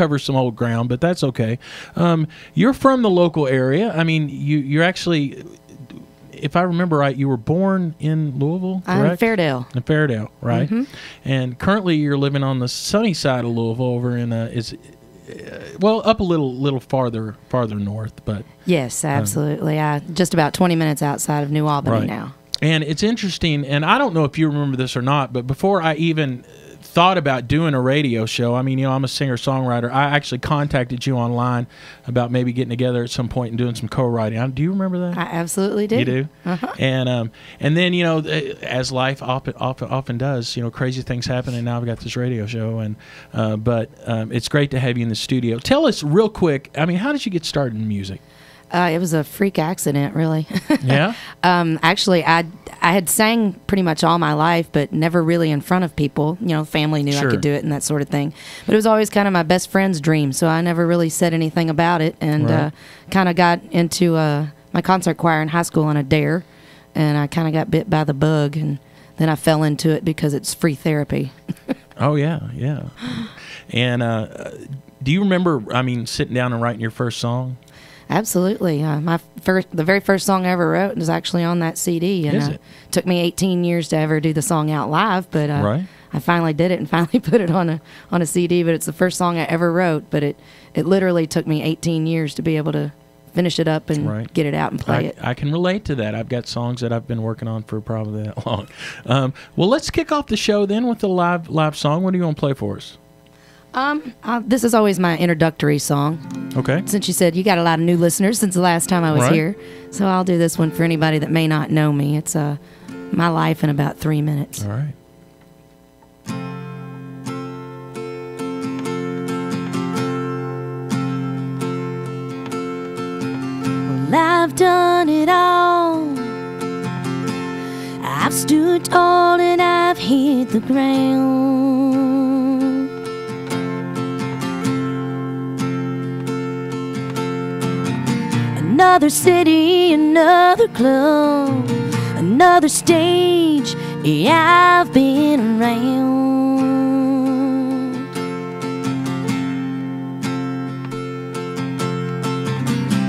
cover some old ground, but that's okay. You're from the local area. I mean, you're actually, if I remember right, you were born in Louisville, correct? Fairdale. In Fairdale, right? Mm-hmm. And currently you're living on the sunny side of Louisville over in, well, up a little farther north. But yes, absolutely. Just about 20 minutes outside of New Albany now. And it's interesting, and I don't know if you remember this or not, but before I even thought about doing a radio show, I mean, you know, I'm a singer-songwriter. I actually contacted you online about maybe getting together at some point and doing some co-writing. Do you remember that? I absolutely do. You do? Uh-huh. And then, you know, as life often does, you know, crazy things happen, and now I've got this radio show. But it's great to have you in the studio. Tell us real quick, I mean, how did you get started in music? It was a freak accident, really. Yeah? Actually, I had sang pretty much all my life, but never really in front of people. You know, family knew I could do it and that sort of thing. But it was always kind of my best friend's dream, so I never really said anything about it. And kind of got into my concert choir in high school on a dare, and I kind of got bit by the bug, and then I fell into it because it's free therapy. Oh, yeah, yeah. And do you remember, I mean, sitting down and writing your first song? Absolutely. The very first song I ever wrote was actually on that CD. And it took me 18 years to ever do the song out live, but I finally did it and finally put it on a CD. But it's the first song I ever wrote. But it literally took me 18 years to be able to finish it up and get it out and play it. I can relate to that. I've got songs that I've been working on for probably that long. Well, let's kick off the show then with the live song. What do you want to play for us? This is always my introductory song. Okay. Since you said you got a lot of new listeners since the last time I was here. So I'll do this one for anybody that may not know me. It's my life in about 3 minutes. All right. Well, I've done it all. I've stood tall and I've hit the ground. Another city, another club, another stage, yeah, I've been around.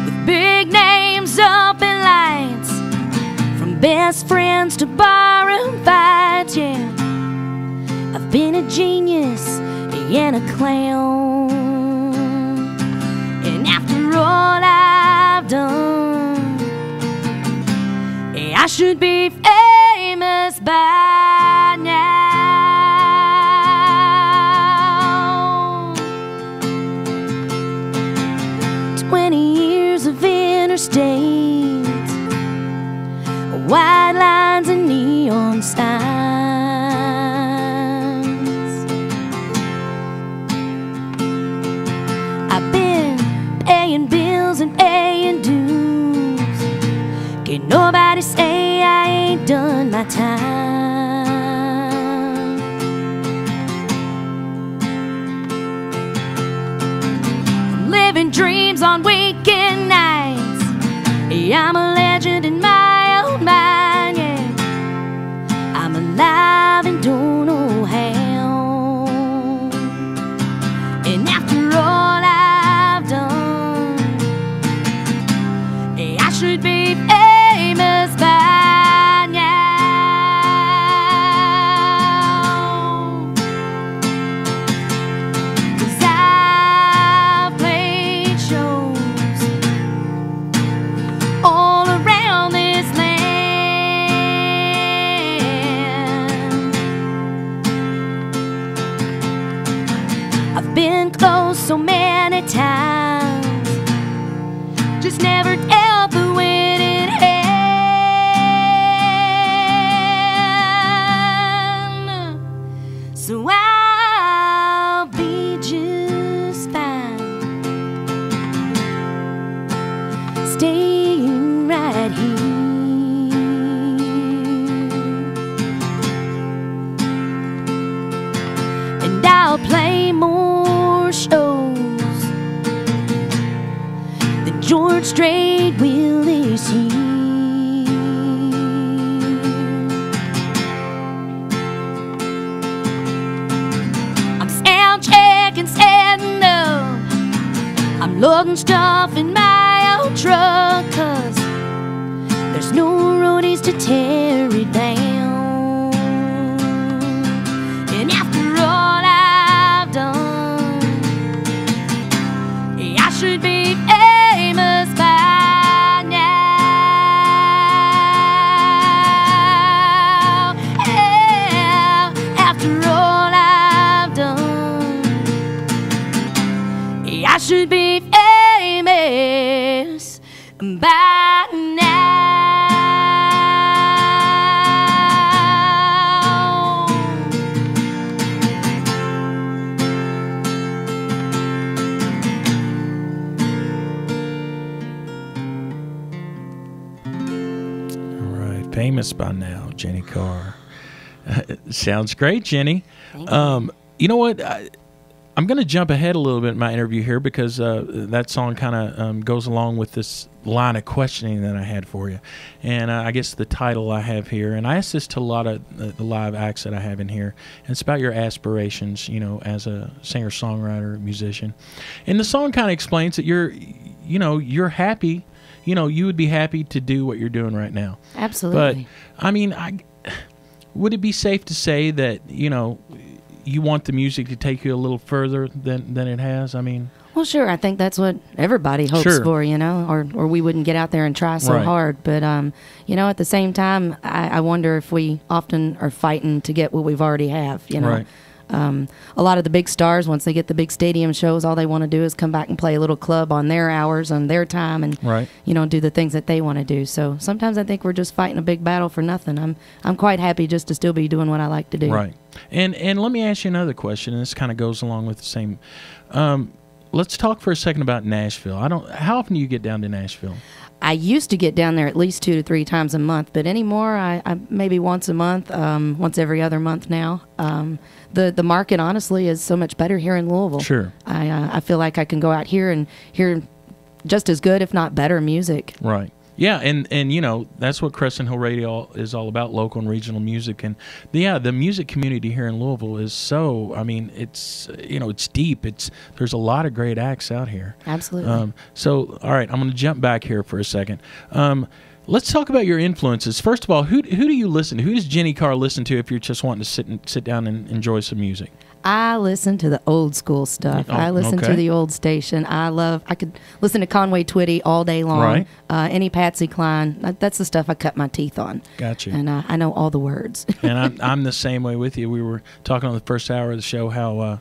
With big names up in lights, from best friends to bar and fights, yeah. I've been a genius and a clown. And after all I've done, I should be famous by now. 20 years of interstate, white lines and neon signs. I've been paying bills and paying dues. Can't nobody say I ain't done my time. I'm living dreams on weekend nights. Yeah, I'm a legend in my own mind, yeah. I'm alive and don't know how. And after all I've done, I should be famous by now. 'Cause I've played shows all around this land. I've been close so many times, just never dealt the winning hand. So I'll be just fine, staying right here. And I'll play more shows than George Strait will this year. I'm sound checking, setting up, loading stuff in my old truck, 'cause there's no roadies to tear it down. And after all I've done, I should be famous by now. Yeah, after all I've done, I should be famous by now. All right, famous by now, Jeni Carr. Sounds great, Jeni. You know what? I'm going to jump ahead a little bit in my interview here because that song kind of goes along with this line of questioning that I had for you. And I guess the title I have here, and I ask this to a lot of the live acts that I have in here, and it's about your aspirations, you know, as a singer-songwriter, musician. And the song kind of explains that you're happy, you know, you would be happy to do what you're doing right now. Absolutely. But, I mean, would it be safe to say that, you know, you want the music to take you a little further than it has? I mean, well, sure. I think that's what everybody hopes for, you know, or we wouldn't get out there and try so hard. But, you know, at the same time, I wonder if we often are fighting to get what we've already have, you know. Right. A lot of the big stars, once they get the big stadium shows, all they want to do is come back and play a little club on their hours, on their time, and you know, do the things that they want to do. So sometimes I think we're just fighting a big battle for nothing. I'm quite happy just to still be doing what I like to do. Right. And let me ask you another question, and this kind of goes along with the same. Let's talk for a second about Nashville. How often do you get down to Nashville? I used to get down there at least 2 to 3 times a month, but anymore, I maybe once a month, once every other month now. The market, honestly, is so much better here in Louisville. Sure. I feel like I can go out here and hear just as good, if not better, music. Right. Yeah, and you know, that's what Crescent Hill Radio is all about, local and regional music. And the music community here in Louisville is so, I mean, it's, you know, it's deep. There's a lot of great acts out here. Absolutely. So, all right, I'm going to jump back here for a second. Let's talk about your influences. First of all, who do you listen to? Who does Jeni Carr listen to if you're just wanting to sit down and enjoy some music? I listen to the old school stuff. I listen to the old station. I could listen to Conway Twitty all day long. Right. Any Patsy Cline. That's the stuff I cut my teeth on. Gotcha. And I know all the words. And I'm the same way with you. We were talking on the first hour of the show how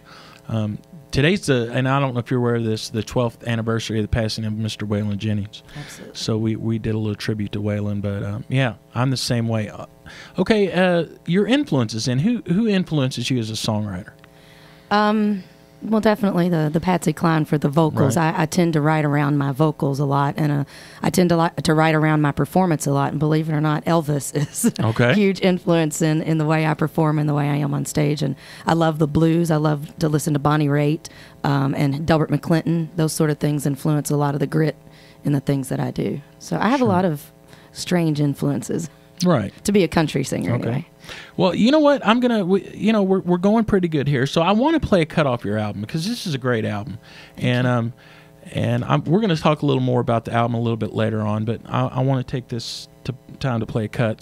today's and I don't know if you're aware of this, the 12th anniversary of the passing of Mr. Waylon Jennings. Absolutely. So we did a little tribute to Waylon, but yeah, I'm the same way. Okay, your influences, and who influences you as a songwriter? Well, definitely the Patsy Cline for the vocals. Right. I tend to write around my vocals a lot, and I tend to write around my performance a lot. And believe it or not, Elvis is a huge influence in the way I perform and the way I am on stage. And I love the blues. I love to listen to Bonnie Raitt and Delbert McClinton. Those sort of things influence a lot of the grit in the things that I do. So I have a lot of strange influences. Right. To be a country singer, anyway. Well, you know what? We're going pretty good here. So I want to play a cut off your album because this is a great album, and we're going to talk a little more about the album a little bit later on. But I want to take this time to play a cut.